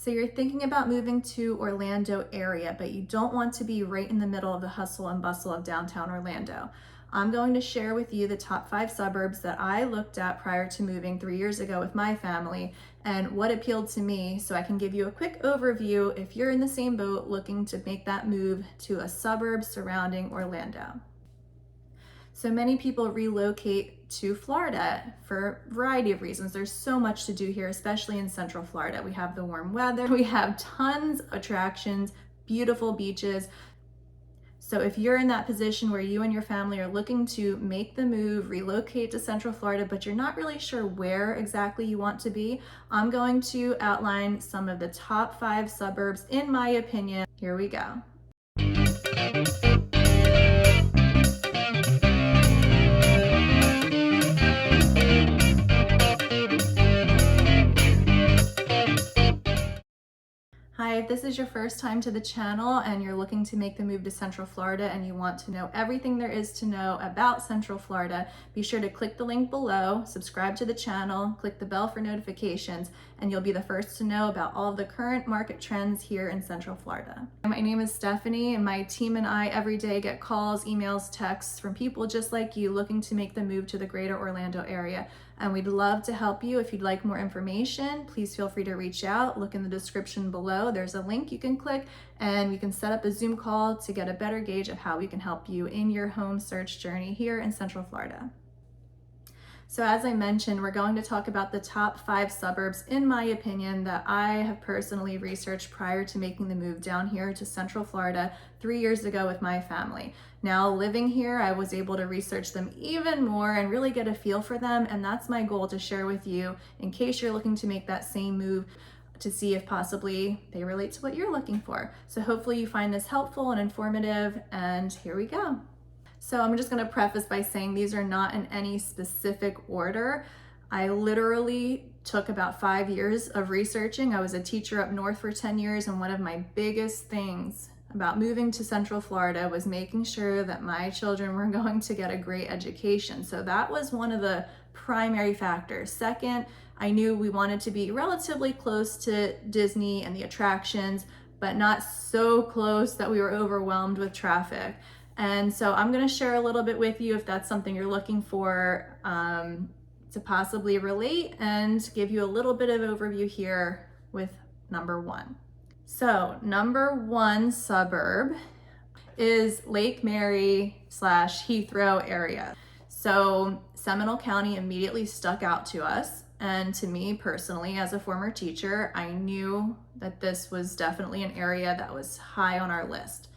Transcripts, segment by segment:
So you're thinking about moving to Orlando area, but you don't want to be right in the middle of the hustle and bustle of downtown Orlando. I'm going to share with you the top 5 suburbs that I looked at prior to moving 3 years ago with my family and what appealed to me, so I can give you a quick overview if you're in the same boat looking to make that move to a suburb surrounding Orlando. So many people relocate to Florida for a variety of reasons. There's so much to do here, especially in Central Florida. We have the warm weather, we have tons of attractions, beautiful beaches. So if you're in that position where you and your family are looking to make the move, relocate to Central Florida, but you're not really sure where exactly you want to be, I'm going to outline some of the top 5 suburbs in my opinion. Here we go. Hi, if this is your first time to the channel and you're looking to make the move to Central Florida and you want to know everything there is to know about Central Florida, be sure to click the link below, subscribe to the channel, click the bell for notifications, and you'll be the first to know about all of the current market trends here in Central Florida. My name is Stephanie, and my team and I every day get calls, emails, texts from people just like you looking to make the move to the greater Orlando area. And we'd love to help you. If you'd like more information, please feel free to reach out. Look in the description below. There's a link you can click and we can set up a Zoom call to get a better gauge of how we can help you in your home search journey here in Central Florida. So as I mentioned, we're going to talk about the top 5 suburbs, in my opinion, that I have personally researched prior to making the move down here to Central Florida 3 years ago with my family. Now living here, I was able to research them even more and really get a feel for them. And that's my goal to share with you in case you're looking to make that same move, to see if possibly they relate to what you're looking for. So hopefully you find this helpful and informative, and here we go. So I'm just gonna preface by saying these are not in any specific order. I literally took about 5 years of researching. I was a teacher up north for 10 years, and one of my biggest things about moving to Central Florida was making sure that my children were going to get a great education. So that was one of the primary factors. Second, I knew we wanted to be relatively close to Disney and the attractions, but not so close that we were overwhelmed with traffic. And so I'm going to share a little bit with you if that's something you're looking for, to possibly relate, and give you a little bit of overview here with number 1. So number 1 suburb is Lake Mary / Heathrow area. So Seminole County immediately stuck out to us. And to me personally, as a former teacher, I knew that this was definitely an area that was high on our list.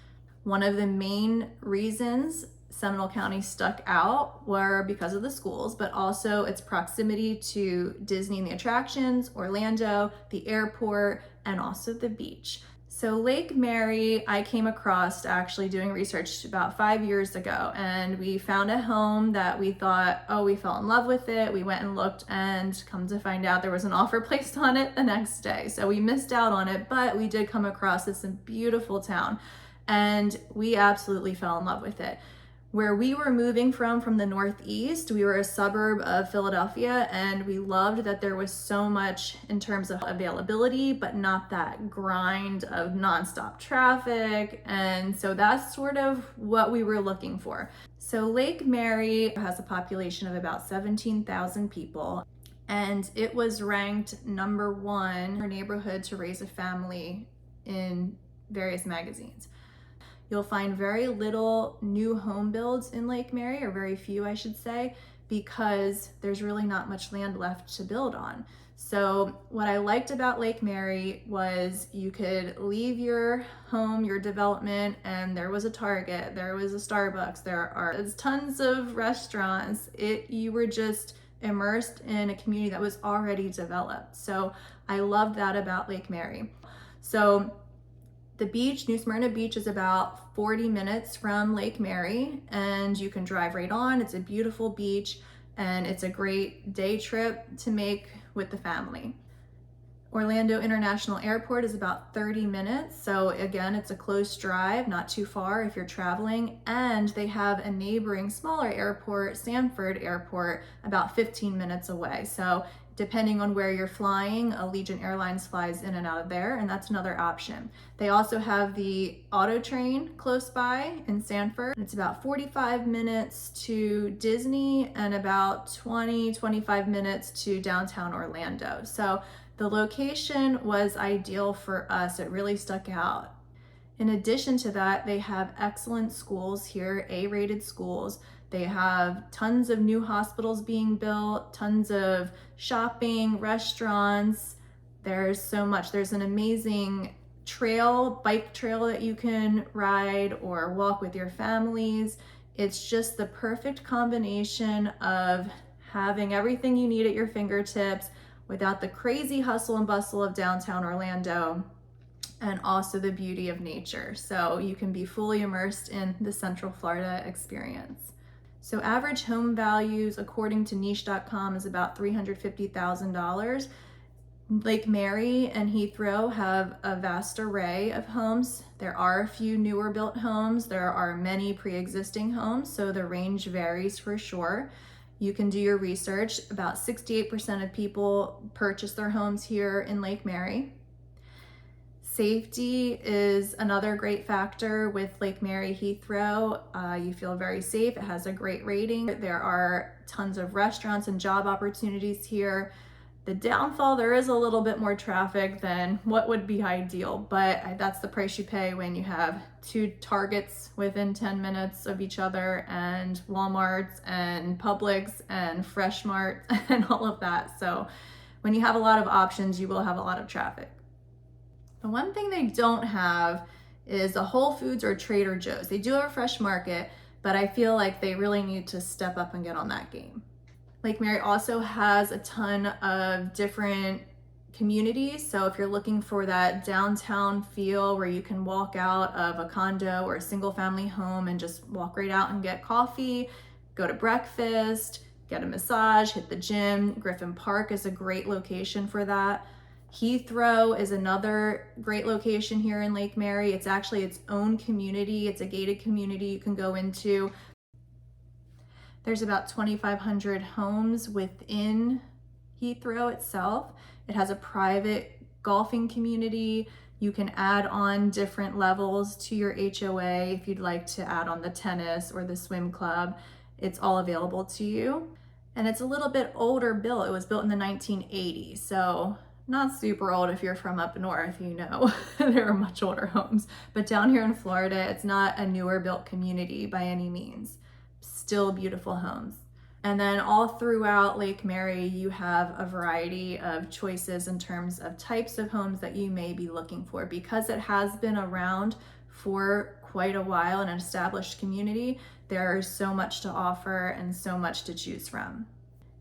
One of the main reasons Seminole County stuck out were because of the schools, but also its proximity to Disney and the attractions, Orlando, the airport, and also the beach. So Lake Mary, I came across actually doing research about 5 years ago, and we found a home that we thought, oh, we fell in love with it. We went and looked, and come to find out there was an offer placed on it the next day. So we missed out on it, but we did come across this beautiful town, and we absolutely fell in love with it. Where we were moving from the Northeast, we were a suburb of Philadelphia, and we loved that there was so much in terms of availability, but not that grind of nonstop traffic. And so that's sort of what we were looking for. So Lake Mary has a population of about 17,000 people, and it was ranked number 1 for neighborhood to raise a family in various magazines. You'll find very little new home builds in Lake Mary, or very few, I should say, because there's really not much land left to build on. So what I liked about Lake Mary was you could leave your home, your development, and there was a Target, there was a Starbucks, there are tons of restaurants. You were just immersed in a community that was already developed. So I loved that about Lake Mary. So the beach, New Smyrna Beach, is about 40 minutes from Lake Mary, and you can drive right on. It's a beautiful beach, and it's a great day trip to make with the family. Orlando International Airport is about 30 minutes. So again, it's a close drive, not too far if you're traveling. And they have a neighboring smaller airport, Sanford Airport, about 15 minutes away. So depending on where you're flying, Allegiant Airlines flies in and out of there, and that's another option. They also have the auto train close by in Sanford. It's about 45 minutes to Disney and about 25 minutes to downtown Orlando. So the location was ideal for us. It really stuck out. In addition to that, they have excellent schools here, A-rated schools. They have tons of new hospitals being built, tons of shopping, restaurants. There's so much. There's an amazing bike trail that you can ride or walk with your families. It's just the perfect combination of having everything you need at your fingertips without the crazy hustle and bustle of downtown Orlando, and also the beauty of nature. So you can be fully immersed in the Central Florida experience. So average home values, according to niche.com, is about $350,000. Lake Mary and Heathrow have a vast array of homes. There are a few newer built homes. There are many pre-existing homes, so the range varies for sure. You can do your research. About 68% of people purchase their homes here in Lake Mary. Safety is another great factor with Lake Mary Heathrow. You feel very safe. It has a great rating. There are tons of restaurants and job opportunities here. The downfall, there is a little bit more traffic than what would be ideal, but that's the price you pay when you have 2 Targets within 10 minutes of each other, and Walmarts and Publix and Fresh Mart and all of that. So when you have a lot of options, you will have a lot of traffic. The one thing they don't have is a Whole Foods or Trader Joe's. They do have a fresh market, but I feel like they really need to step up and get on that game. Lake Mary also has a ton of different communities. So if you're looking for that downtown feel where you can walk out of a condo or a single family home and just walk right out and get coffee, go to breakfast, get a massage, hit the gym, Griffin Park is a great location for that. Heathrow is another great location here in Lake Mary. It's actually its own community. It's a gated community you can go into. There's about 2,500 homes within Heathrow itself. It has a private golfing community. You can add on different levels to your HOA if you'd like to add on the tennis or the swim club. It's all available to you. And it's a little bit older built. It was built in the 1980s, so not super old. If you're from up north, you know there are much older homes. But down here in Florida, it's not a newer built community by any means. Still beautiful homes. And then all throughout Lake Mary, you have a variety of choices in terms of types of homes that you may be looking for. Because it has been around for quite a while, an established community, there's so much to offer and so much to choose from.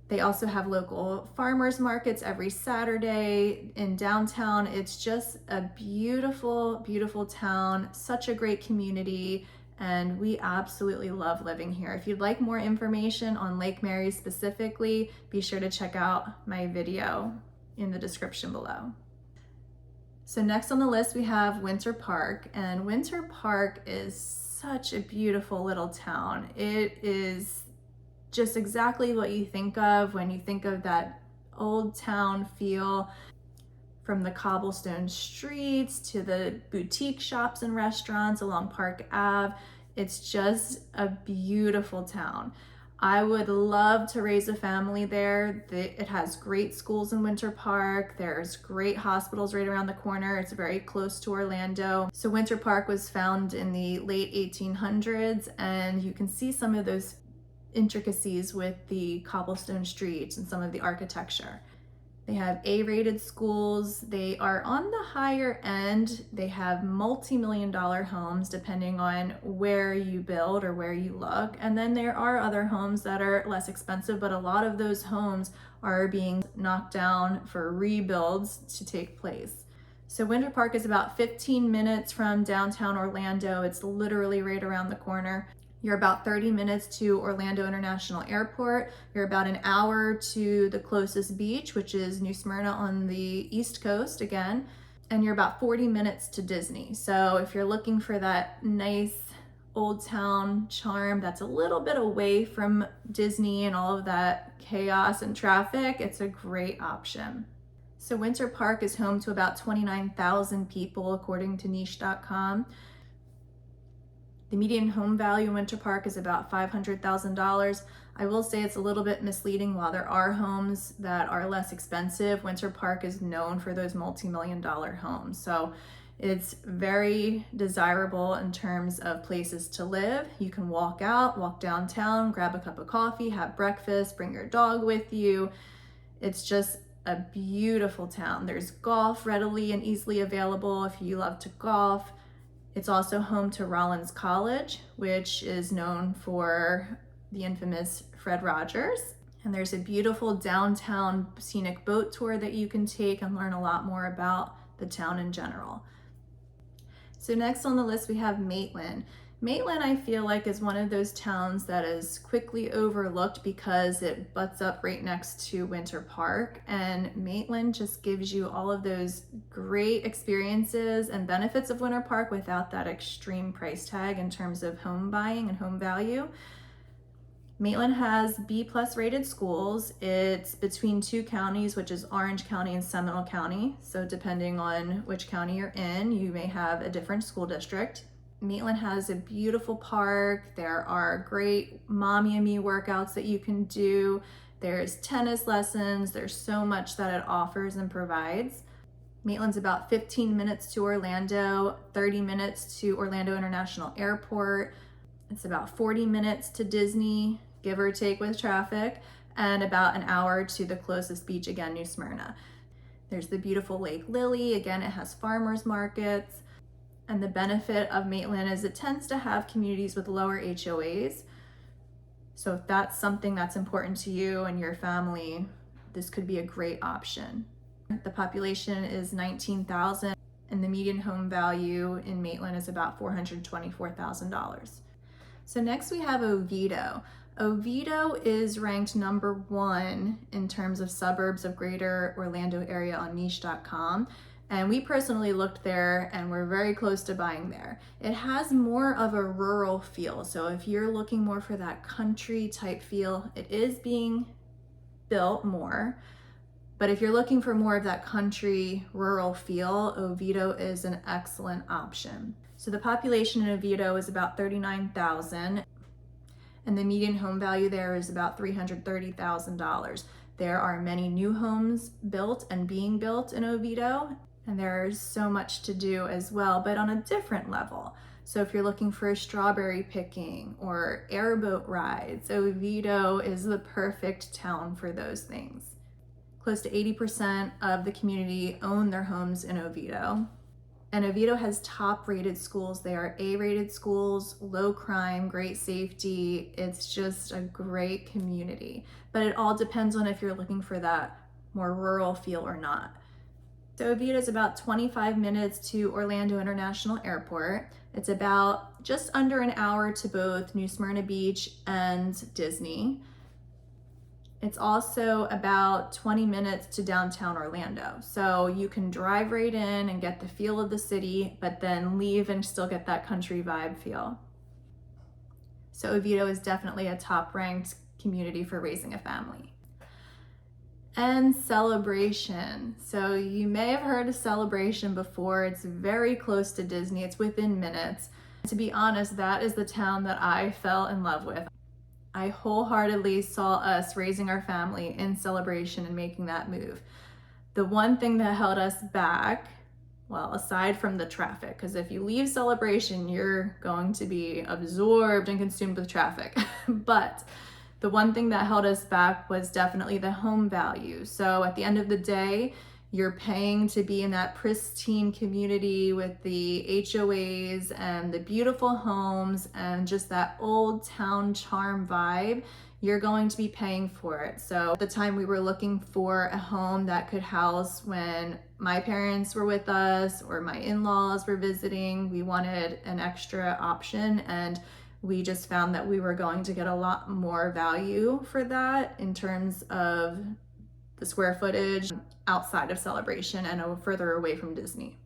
They also have local farmers markets every Saturday in downtown. It's just a beautiful, beautiful town, such a great community, and we absolutely love living here. If you'd like more information on Lake Mary specifically, be sure to check out my video in the description below. So next on the list, we have Winter Park, and Winter Park is such a beautiful little town. It is just exactly what you think of when you think of that old town feel, from the cobblestone streets to the boutique shops and restaurants along Park Ave. It's just a beautiful town. I would love to raise a family there. It has great schools in Winter Park. There's great hospitals right around the corner. It's very close to Orlando. So Winter Park was found in the late 1800s, and you can see some of those intricacies with the cobblestone streets and some of the architecture. They have A-rated schools. They are on the higher end. They have multi-million-dollar homes depending on where you build or where you look. And then there are other homes that are less expensive, but a lot of those homes are being knocked down for rebuilds to take place. So Winter Park is about 15 minutes from downtown Orlando. It's literally right around the corner. You're about 30 minutes to Orlando International Airport. You're about an hour to the closest beach, which is New Smyrna on the East Coast again. And you're about 40 minutes to Disney. So if you're looking for that nice old town charm that's a little bit away from Disney and all of that chaos and traffic, it's a great option. So Winter Park is home to about 29,000 people according to niche.com. The median home value in Winter Park is about $500,000. I will say it's a little bit misleading. While there are homes that are less expensive, Winter Park is known for those multi-million-dollar homes. So it's very desirable in terms of places to live. You can walk out, walk downtown, grab a cup of coffee, have breakfast, bring your dog with you. It's just a beautiful town. There's golf readily and easily available if you love to golf. It's also home to Rollins College, which is known for the infamous Fred Rogers. And there's a beautiful downtown scenic boat tour that you can take and learn a lot more about the town in general. So next on the list, we have Maitland. Maitland, I feel like, is one of those towns that is quickly overlooked because it butts up right next to Winter Park, and Maitland just gives you all of those great experiences and benefits of Winter Park without that extreme price tag in terms of home buying and home value. Maitland has B+ rated schools. It's between two counties, which is Orange County and Seminole County. So depending on which county you're in, you may have a different school district. Maitland has a beautiful park. There are great mommy and me workouts that you can do. There's tennis lessons. There's so much that it offers and provides. Maitland's about 15 minutes to Orlando, 30 minutes to Orlando International Airport. It's about 40 minutes to Disney, give or take with traffic, and about an hour to the closest beach, again, New Smyrna. There's the beautiful Lake Lily. Again, it has farmers markets. And the benefit of Maitland is it tends to have communities with lower HOAs. So if that's something that's important to you and your family, this could be a great option. The population is 19,000 and the median home value in Maitland is about $424,000. So next we have Oviedo. Oviedo is ranked number 1 in terms of suburbs of greater Orlando area on niche.com. And we personally looked there and we're very close to buying there. It has more of a rural feel. So if you're looking more for that country type feel, it is being built more. But if you're looking for more of that country rural feel, Oviedo is an excellent option. So the population in Oviedo is about 39,000 and the median home value there is about $330,000. There are many new homes built and being built in Oviedo. And there's so much to do as well, but on a different level. So if you're looking for strawberry picking or airboat rides, Oviedo is the perfect town for those things. Close to 80% of the community own their homes in Oviedo. And Oviedo has top rated schools. They are A-rated schools, low crime, great safety. It's just a great community. But it all depends on if you're looking for that more rural feel or not. So Oviedo is about 25 minutes to Orlando International Airport. It's about just under an hour to both New Smyrna Beach and Disney. It's also about 20 minutes to downtown Orlando. So you can drive right in and get the feel of the city, but then leave and still get that country vibe feel. So Oviedo is definitely a top ranked community for raising a family. And Celebration. So you may have heard of Celebration before. It's very close to Disney. It's within minutes. To be honest, that is the town that I fell in love with. I wholeheartedly saw us raising our family in Celebration and making that move. The one thing that held us back, well, aside from the traffic, because if you leave Celebration, you're going to be absorbed and consumed with traffic. But the one thing that held us back was definitely the home value. So at the end of the day, you're paying to be in that pristine community with the HOAs and the beautiful homes and just that old town charm vibe. You're going to be paying for it. So at the time we were looking for a home that could house when my parents were with us or my in-laws were visiting. We wanted an extra option, and we just found that we were going to get a lot more value for that in terms of the square footage outside of Celebration and further away from Disney.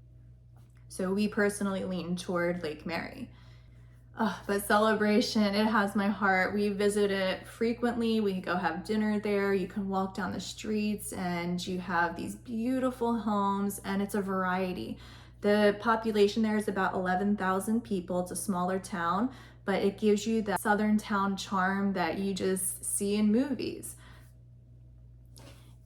So we personally lean toward Lake Mary. But Celebration, it has my heart. We visit it frequently. We go have dinner there. You can walk down the streets and you have these beautiful homes, and it's a variety. The population there is about 11,000 people. It's a smaller town, but it gives you that southern town charm that you just see in movies.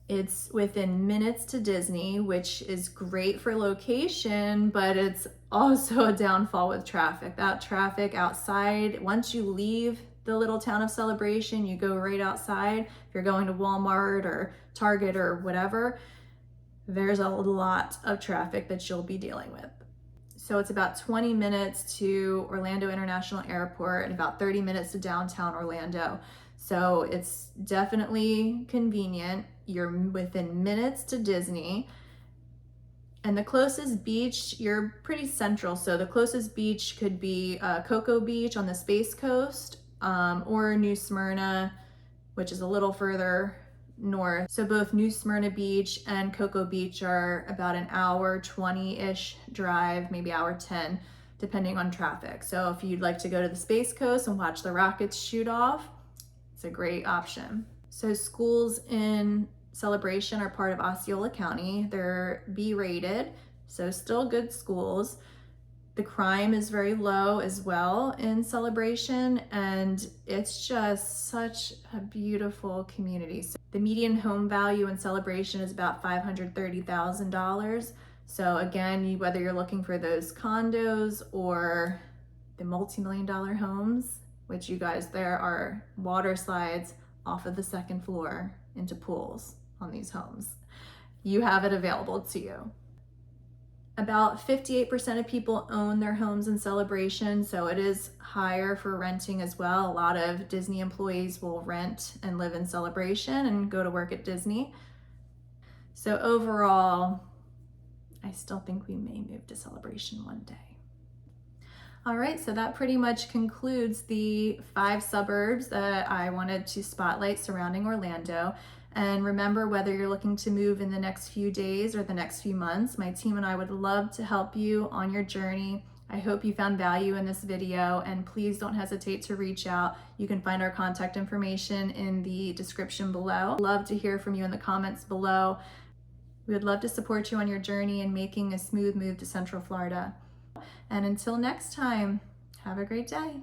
It's within minutes to Disney, which is great for location, but it's also a downfall with traffic. That traffic outside, once you leave the little town of Celebration, you go right outside. If you're going to Walmart or Target or whatever, there's a lot of traffic that you'll be dealing with. So it's about 20 minutes to Orlando International Airport and about 30 minutes to downtown Orlando. So it's definitely convenient. You're within minutes to Disney. And the closest beach, you're pretty central. So the closest beach could be Cocoa Beach on the Space Coast, or New Smyrna, which is a little further north. So both New Smyrna Beach and Cocoa Beach are about an hour 20-ish drive, maybe hour 10, depending on traffic. So if you'd like to go to the Space Coast and watch the rockets shoot off, it's a great option. So schools in Celebration are part of Osceola County. They're B-rated, so still good schools. The crime is very low as well in Celebration, and it's just such a beautiful community. So the median home value in Celebration is about $530,000. So again, whether you're looking for those condos or the multi-million-dollar homes, which you guys, there are water slides off of the second floor into pools on these homes. You have it available to you. About 58% of people own their homes in Celebration, so it is higher for renting as well. A lot of Disney employees will rent and live in Celebration and go to work at Disney. So overall, I still think we may move to Celebration one day. All right, so that pretty much concludes the 5 suburbs that I wanted to spotlight surrounding Orlando. And remember, whether you're looking to move in the next few days or the next few months, my team and I would love to help you on your journey. I hope you found value in this video, and please don't hesitate to reach out. You can find our contact information in the description below. Love to hear from you in the comments below. We would love to support you on your journey in making a smooth move to Central Florida. And until next time, have a great day.